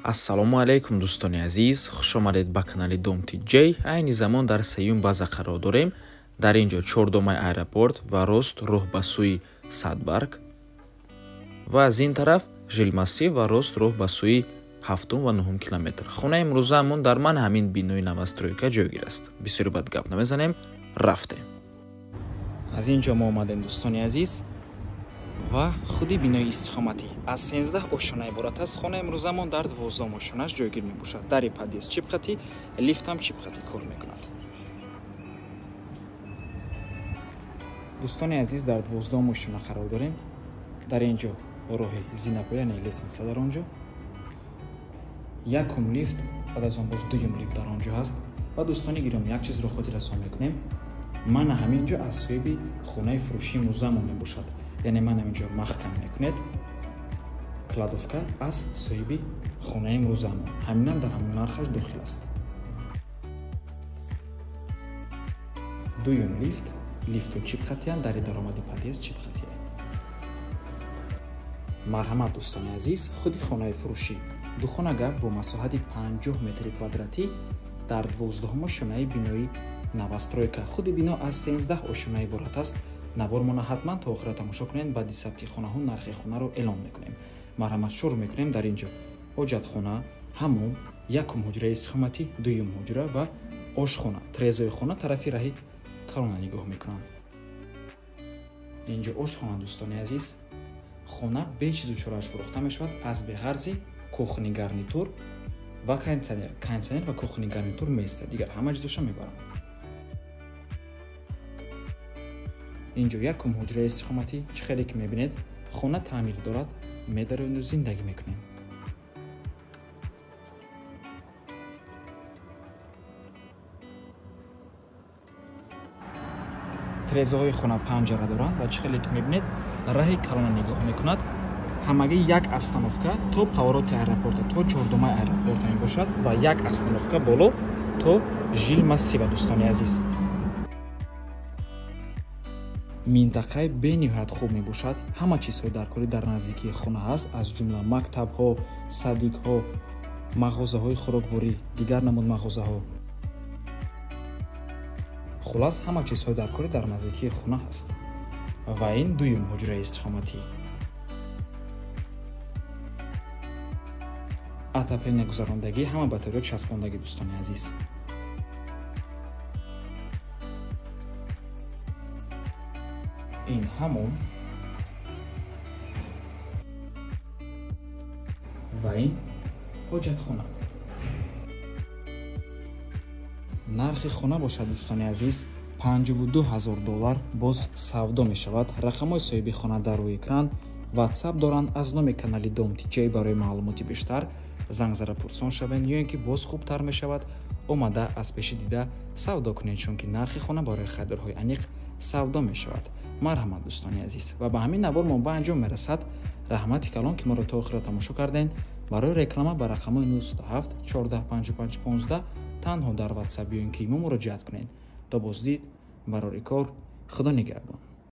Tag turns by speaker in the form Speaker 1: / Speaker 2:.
Speaker 1: ассалому алайкум дӯстони азиз, хушомадед ба канали Domti J. айни замон дар сеюм база қарор дорем. Дар ин ҷо чордомаи аэропорт ва рост роҳ ба сӯи Садбарг ва аз ин тараф Жилмассив ва рост роҳ ба сӯи 7 ва 9 километр. Хонаи имрӯзаамон дар ман ҳамин бинои новостройка ҷойгир аст. Бисёри бад гап намезанем, рафтем. Аз ин ҷо мо омадем дӯстони азиз ва худи бинои истиқоматӣ аз 13 ошона иборат аст. Хонаи имрӯзаамон дар 12 ошонаш ҷойгир мебошад. Дари подъезд чипхати, лифтам чипхати кор мекунад. дӯстони азиз, дар 12 ошона қарор дорем. Дар ин ҷо роҳи зинапо, яъне лесенса дар он ҷо. Якум лифт, баъд аз он боз дуюм лифт дар он ҷо ҳаст. Ва дӯстони гироми, як чизро хотиррасон мекунем. Мана ҳамин ҷо аз соҳиби хонаи фурӯшии имрӯзаамон мебошад. яъне ман ҳамин ҷо маҳкам мекунед. Кладовка аз соҳиби хонаи имрӯзаамон. Ҳаминам дар ҳамон нархаш дохил аст. дуюм лифт, лифту чипхатиян, дари даромади подъезд чипхатия. Марҳамат дӯстони азиз, худи хонаи фурӯшӣ. Духонага бо масоҳати 50 метри квадратӣ дар 12 ошонаи бинои новостройка. Худи бино аз 13 ошона иборат аст. Навормона ҳатман то охира тамошо кунед. Баъди сабти хонаҳо нархи хонаро эълон мекунем. Марҳамат, шуруъ мекунем. Дар ин ҷо ҳоҷатхона, ҳаммом, якум ҳуҷраи истиқоматӣ, дуюм ҳуҷра ва ошхона. Трезои хона тарафи раҳи калона нигоҳ мекунанд. ин ҷо ошхона дӯстони азиз. хона бе чизу чорааш фурӯхта мешавад аз беғарзи кухни гарнитур ва кондитсионер ва кухни гарнитур меистад. Дигар ҳама чизоша мебаранд. ин ҷо якум ҳуҷраи истиқоматӣ. чӣ хеле ки мебинед, хона таъмир дорад, медарону зиндагӣ мекунем. трезаҳои хона панҷара доранд ва чӣ хеле ки мебинед, раҳи калона нигоҳ мекунад. ҳамаги як остановка то повороти аэропорта, то чордомаи аэропорта мебошад ва як остановка боло то Жилмассива. дӯстони азиз, минтақаи бениҳоят хуб мебошад. ҳама чизҳои даркорӣ дар наздикии хона ҳаст, аз ҷумла мактабҳо, садикҳо, мағозаҳои хӯрокворӣ, дигар намуд мағозаҳо. хулас, ҳама чизҳои даркорӣ дар наздикии хона ҳаст. ва ин дуюм ҳуҷраи истиқоматӣ. атаплини гузарондагӣ, ҳама батареё часпондагӣ. дӯстони азиз, ин ҳамон ва ин ҳоҷатхона. нархи хона бошад дӯстони азиз $52,000 боз савдо мешавад. рақамҳои соҳиби хона дар рӯи экран. ватсап доранд. аз номи канали Domti J барои маълумоти бештар занг зада пурсон шавед, ё ин ки боз хубтар мешавад, омада аз пеши дида савдо кунед, чунки нархи хона барои харидорҳои аниқ савдо мешавад. Марҳамат дӯстони азиз, ва ба ҳамин навор мо ба анҷом мерасад. раҳмати калон ки моро то охира тамошо карден. барои реклама ба рақамҳои 907 14 55 15 танҳо дар ватсап ё ин ки имо муроҷиат кунед. то боздид, барори кор. худо нигаҳбон.